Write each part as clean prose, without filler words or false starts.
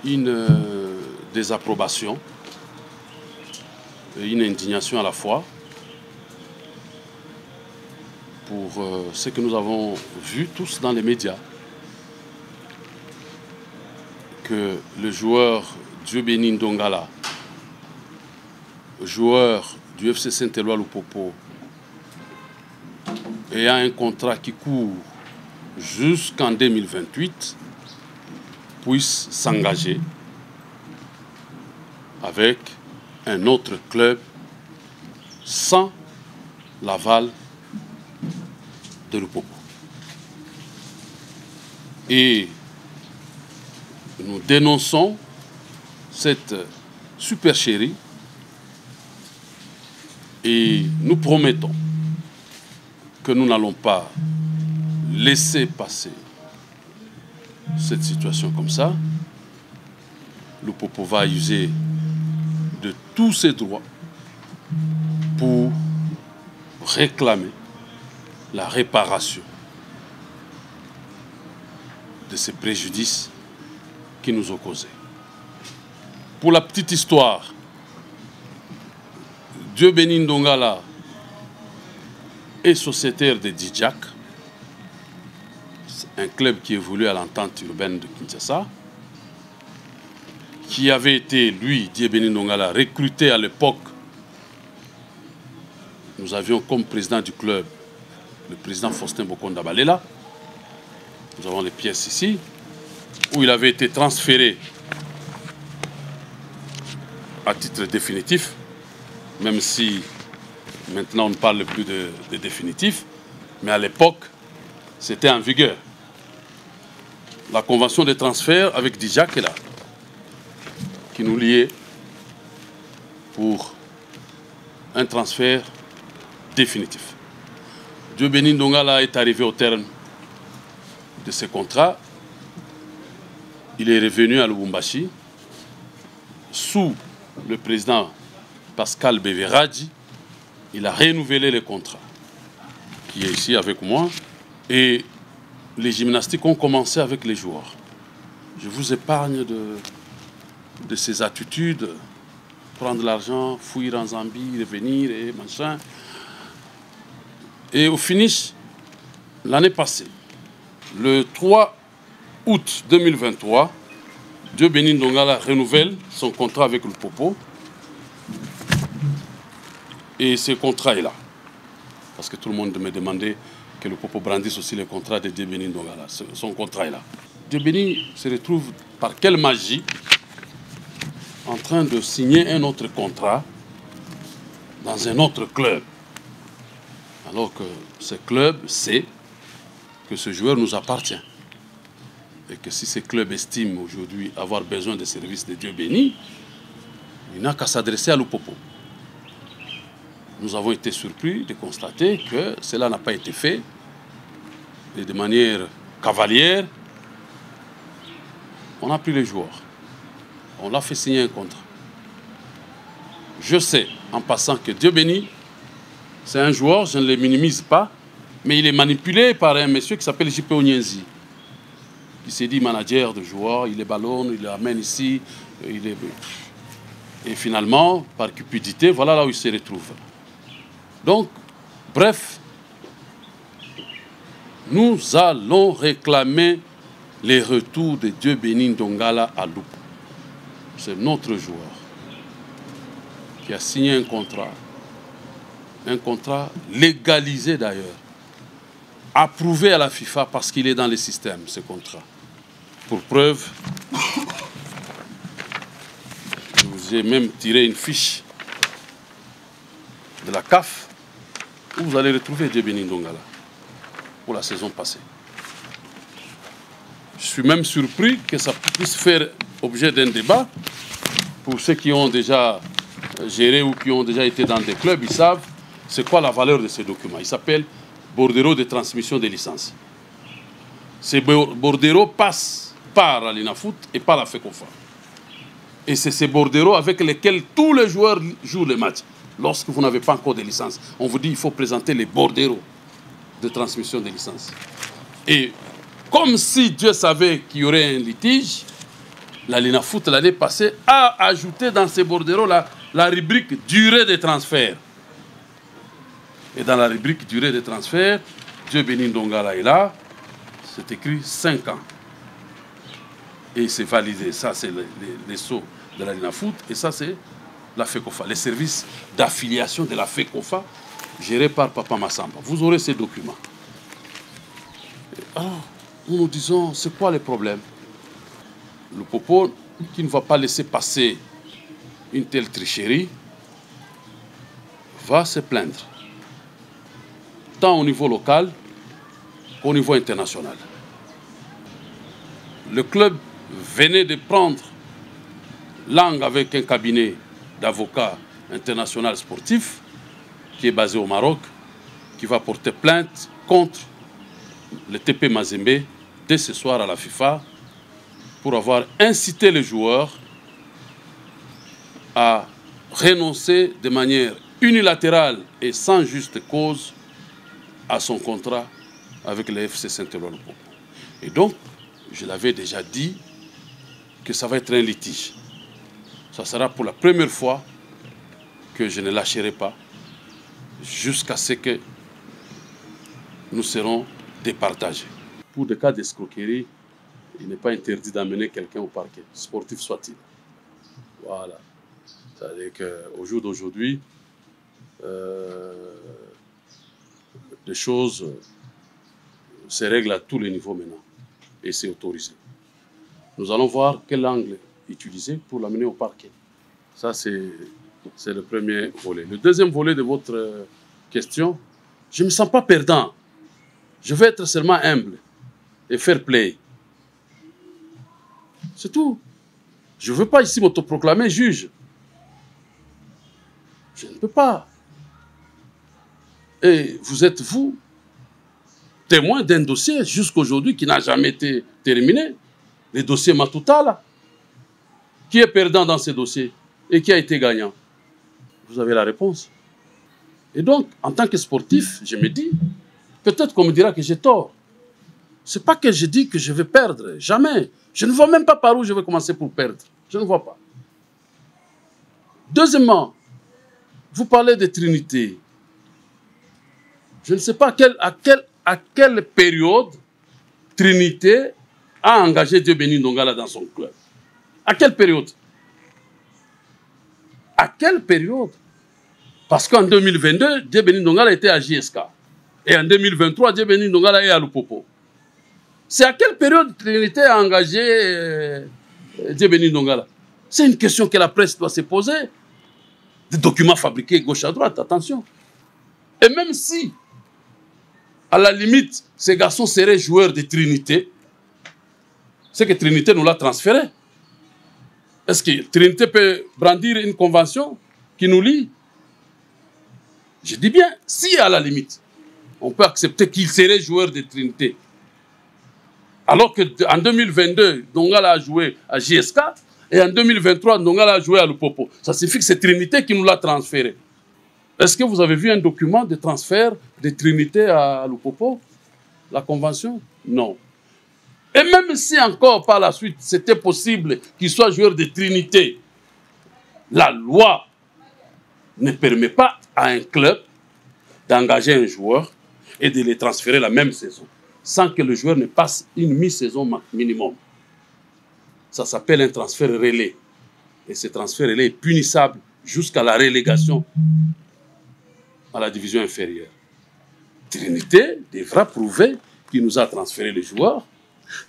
une désapprobation et une indignation à la fois pour ce que nous avons vu tous dans les médias, que le joueur Dieu-Béni Ndongala, joueur du FC Saint-Éloi Lupopo, ayant un contrat qui court jusqu'en 2028, puisse s'engager avec un autre club sans l'aval de Lupopo. Et nous dénonçons cette supercherie et nous promettons que nous n'allons pas laisser passer cette situation comme ça. Lupopo va user de tous ses droits pour réclamer la réparation de ces préjudices qui nous ont causés. Pour la petite histoire, Dieu-Béni Ndongala est sociétaire de Dijak, un club qui évolue à l'entente urbaine de Kinshasa, qui avait été, lui, Dieu-Béni Ndongala, recruté à l'époque. Nous avions comme président du club le président Faustin Bokonda Balela. Nous avons les pièces ici, où il avait été transféré à titre définitif, même si maintenant on ne parle plus de définitif, mais à l'époque, c'était en vigueur. La convention de transfert avec Dijak est là, qui nous liait pour un transfert définitif. Dieu-Béni Ndongala est arrivé au terme de ce contrat. Il est revenu à Lubumbashi sous le président Pascal Beveradji. Il a renouvelé le contrat qui est ici avec moi et les gymnastiques ont commencé avec les joueurs. Je vous épargne de ces attitudes, prendre l'argent, fuir en Zambie, revenir et machin. Et au finish, l'année passée, le 3 août 2023, Dieu-Béni Ndongala renouvelle son contrat avec le Popo. Et ce contrat est là. Parce que tout le monde me demandait que le Popo brandisse aussi le contrat de Dieu-Béni Ndongala. Son contrat est là. Dieu-Béni se retrouve par quelle magie en train de signer un autre contrat dans un autre club. Alors que ce club sait que ce joueur nous appartient. Et que si ce club estime aujourd'hui avoir besoin des services de Dieu-Béni, il n'a qu'à s'adresser à Lupopo. Nous avons été surpris de constater que cela n'a pas été fait et de manière cavalière. On a pris les joueurs. On l'a fait signer un contrat. Je sais, en passant, que Dieu-Béni, c'est un joueur, je ne le minimise pas, mais il est manipulé par un monsieur qui s'appelle J.P. Onyenzi. Il s'est dit manager de joueurs, il les ballonne, il les amène ici, et finalement, par cupidité, voilà là où il se retrouve. Donc, bref, nous allons réclamer les retours de Dieu-Béni Ndongala à Lupopo. C'est notre joueur qui a signé un contrat légalisé d'ailleurs, approuvé à la FIFA parce qu'il est dans le système, ce contrat. Pour preuve, je vous ai même tiré une fiche de la CAF où vous allez retrouver Dieu-Béni Ndongala pour la saison passée. Je suis même surpris que ça puisse faire objet d'un débat. Pour ceux qui ont déjà géré ou qui ont déjà été dans des clubs, ils savent c'est quoi la valeur de ces documents. Il s'appelle bordereau de transmission des licences. Ces bordereaux passent par la Linafoot et par la FECOFA. Et c'est ces bordereaux avec lesquels tous les joueurs jouent les matchs. Lorsque vous n'avez pas encore de licence, on vous dit qu'il faut présenter les bordereaux de transmission des licences. Et comme si Dieu savait qu'il y aurait un litige, La Linafoot, l'année passée, a ajouté dans ses bordereaux la rubrique durée des transferts. Et dans la rubrique durée des transferts, Dieu béni Ndongala est là, c'est écrit 5 ans. Et c'est validé. Ça, c'est les sceaux de la Linafoot. Et ça, c'est la FECOFA. Les services d'affiliation de la FECOFA, gérés par Papa Massamba. Vous aurez ces documents. Alors, nous nous disons, c'est quoi les problèmes? Le Popo, qui ne va pas laisser passer une telle tricherie, va se plaindre, tant au niveau local qu'au niveau international. Le club venait de prendre langue avec un cabinet d'avocats international sportif qui est basé au Maroc, qui va porter plainte contre le TP Mazembe dès ce soir à la FIFA pour avoir incité les joueurs à renoncer de manière unilatérale et sans juste cause à son contrat avec le FC Saint-Éloi. Et donc, je l'avais déjà dit que ça va être un litige. Ça sera pour la première fois que je ne lâcherai pas jusqu'à ce que nous serons départagés. Pour des cas d'escroquerie, il n'est pas interdit d'amener quelqu'un au parquet, sportif soit-il. Voilà. C'est-à-dire qu'au jour d'aujourd'hui, les choses se règlent à tous les niveaux maintenant. Et c'est autorisé. Nous allons voir quel angle utiliser pour l'amener au parquet. Ça, c'est le premier volet. Le deuxième volet de votre question, je ne me sens pas perdant. Je veux être seulement humble et fair play. C'est tout. Je ne veux pas ici m'autoproclamer juge. Je ne peux pas. Et vous êtes, vous, témoin d'un dossier jusqu'aujourd'hui qui n'a jamais été terminé. Le dossier Matuta, là. Qui est perdant dans ce dossier et qui a été gagnant? Vous avez la réponse. Et donc, en tant que sportif, je me dis, peut-être qu'on me dira que j'ai tort. Ce n'est pas que je dis que je vais perdre, jamais. Je ne vois même pas par où je vais commencer pour perdre. Je ne vois pas. Deuxièmement, vous parlez de Trinité. Je ne sais pas à quelle période Trinité a engagé Dieu béni Ndongala dans son club. À quelle période? À quelle période? Parce qu'en 2022, Dieu béni Ndongala était à JSK. Et en 2023, Dieu béni Ndongala est à Lupopo. C'est à quelle période Trinité a engagé Dieu béni Ndongala? C'est une question que la presse doit se poser. Des documents fabriqués gauche à droite, attention. Et même si, à la limite, ces garçons seraient joueurs de Trinité, c'est que Trinité nous l'a transféré. Est-ce que Trinité peut brandir une convention qui nous lie? Je dis bien, si à la limite, on peut accepter qu'ils seraient joueurs de Trinité. Alors qu'en 2022, Ndongala a joué à JSK, et en 2023, Ndongala a joué à Lupopo. Ça signifie que c'est Trinité qui nous l'a transféré. Est-ce que vous avez vu un document de transfert de Trinité à Lupopo? La convention? Non. Et même si encore par la suite, c'était possible qu'il soit joueur de Trinité, la loi ne permet pas à un club d'engager un joueur et de les transférer la même saison, sans que le joueur ne passe une mi-saison minimum. Ça s'appelle un transfert relais. Et ce transfert relais est punissable jusqu'à la relégation à la division inférieure. Trinité devra prouver qu'il nous a transféré les joueurs.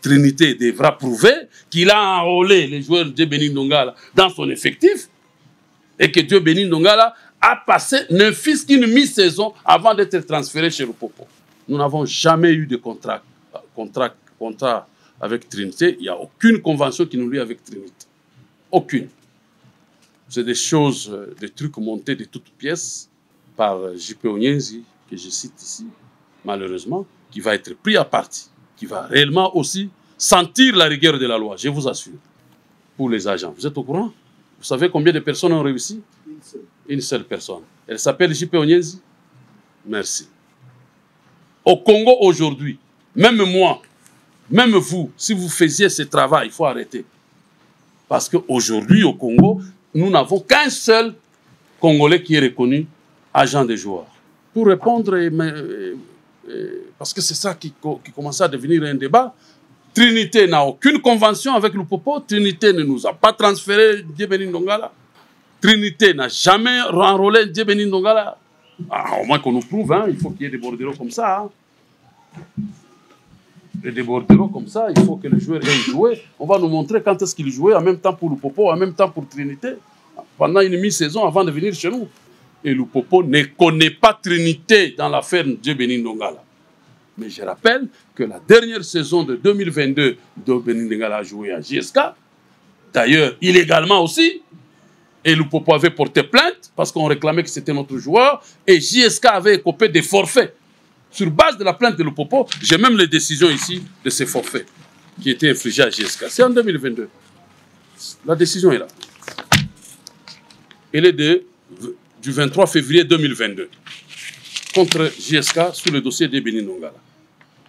Trinité devra prouver qu'il a enrôlé les joueurs de Dieu béni Ndongala dans son effectif et que Dieu béni Ndongala a passé ne fût-ce qu'une mi-saison avant d'être transféré chez le Popo. Nous n'avons jamais eu de contrat avec Trinité. Il n'y a aucune convention qui nous lie avec Trinité. Aucune. C'est des choses, des trucs montés de toutes pièces par J.P. Onyenzi, que je cite ici, malheureusement, qui va être pris à partie, qui va réellement aussi sentir la rigueur de la loi, je vous assure, pour les agents. Vous êtes au courant? Vous savez combien de personnes ont réussi? Une seule personne. Elle s'appelle J.P. Onyenzi. Merci. Au Congo aujourd'hui, même moi, même vous, si vous faisiez ce travail, il faut arrêter. Parce qu'aujourd'hui, au Congo, nous n'avons qu'un seul Congolais qui est reconnu agent des joueurs. Pour répondre, parce que c'est ça qui commence à devenir un débat, Trinité n'a aucune convention avec le Popo. Trinité ne nous a pas transféré Diébéni Ndongala. Trinité n'a jamais enrôlé Diébéni Ndongala. Au moins qu'on nous prouve, hein, il faut qu'il y ait des bordereaux comme ça. Hein. Et des bordereaux comme ça, il faut que le joueur aille jouer. On va nous montrer quand est-ce qu'il jouait, en même temps pour le Popo, en même temps pour Trinité, pendant une mi-saison avant de venir chez nous. Et le Popo ne connaît pas Trinité dans l'affaire Diébéni Ndongala. Mais je rappelle que la dernière saison de 2022, Diébéni Ndongala a joué à JSK, d'ailleurs illégalement aussi, et le Popo avait porté plainte parce qu'on réclamait que c'était notre joueur, et JSK avait écopé des forfaits. Sur base de la plainte de Lupopo, j'ai même les décisions ici de ces forfaits qui étaient infligés à JSK. C'est en 2022. La décision est là. Elle est du 23 février 2022 contre JSK sur le dossier Diébéni Ndongala.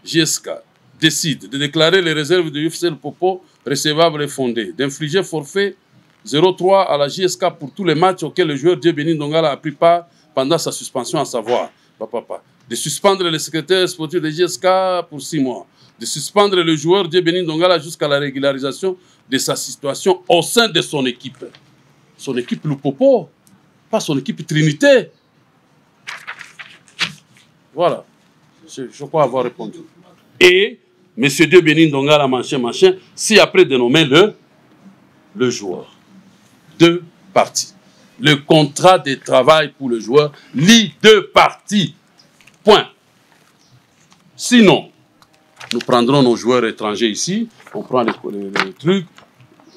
JSK décide de déclarer les réserves de UFC Lupopo recevables et fondées, d'infliger forfait 0,3 à la JSK pour tous les matchs auxquels le joueur Diébéni Ndongala a pris part pendant sa suspension, à savoir de suspendre le secrétaire sportif de JSK pour 6 mois, de suspendre le joueur Diébéni Ndongala jusqu'à la régularisation de sa situation au sein de son équipe. Son équipe Lupopo, pas son équipe Trinité. Voilà, je crois avoir répondu. Et M. Diébéni Ndongala, machin, si après dénommer le joueur, 2 parties. Le contrat de travail pour le joueur lie 2 parties. Point. Sinon, nous prendrons nos joueurs étrangers ici, on prend les trucs,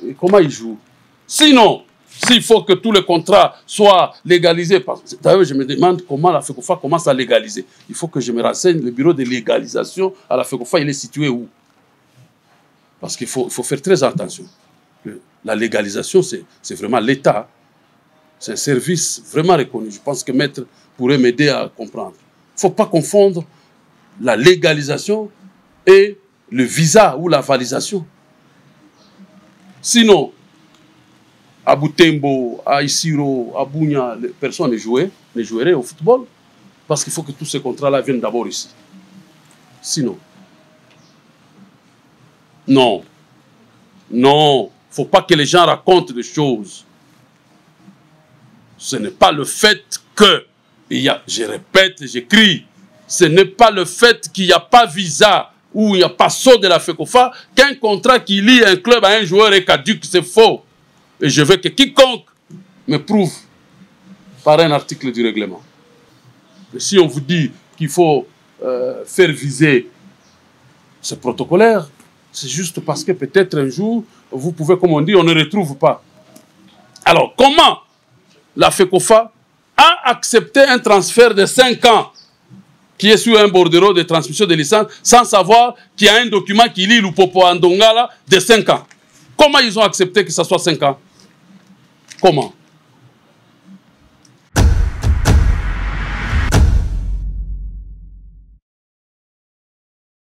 et comment ils jouent. Sinon, s'il faut que tous les contrats soient légalisés, d'ailleurs je me demande comment la FECOFA commence à légaliser. Il faut que je me renseigne, le bureau de légalisation à la FECOFA, il est situé où? Parce qu'il faut faire très attention. La légalisation, c'est vraiment l'État. C'est un service vraiment reconnu. Je pense que Maître pourrait m'aider à comprendre. Il ne faut pas confondre la légalisation et le visa ou la validation. Sinon, à Butembo, à Isiro, à Bunia, personne ne jouerait au football parce qu'il faut que tous ces contrats-là viennent d'abord ici. Sinon, non, il ne faut pas que les gens racontent des choses. Ce n'est pas le fait que, je répète, j'écris, ce n'est pas le fait qu'il n'y a pas visa ou il n'y a pas saut de la FECOFA qu'un contrat qui lie un club à un joueur est caduc, c'est faux. Et je veux que quiconque me prouve par un article du règlement. Et si on vous dit qu'il faut faire viser, c'est protocolaire. C'est juste parce que peut-être un jour, vous pouvez, comme on dit, on ne retrouve pas. Alors, comment la FECOFA a accepté un transfert de 5 ans qui est sur un bordereau de transmission de licence sans savoir qu'il y a un document qui lie Lupopo à Ndongala de 5 ans. Comment ils ont accepté que ça soit 5 ans? Comment?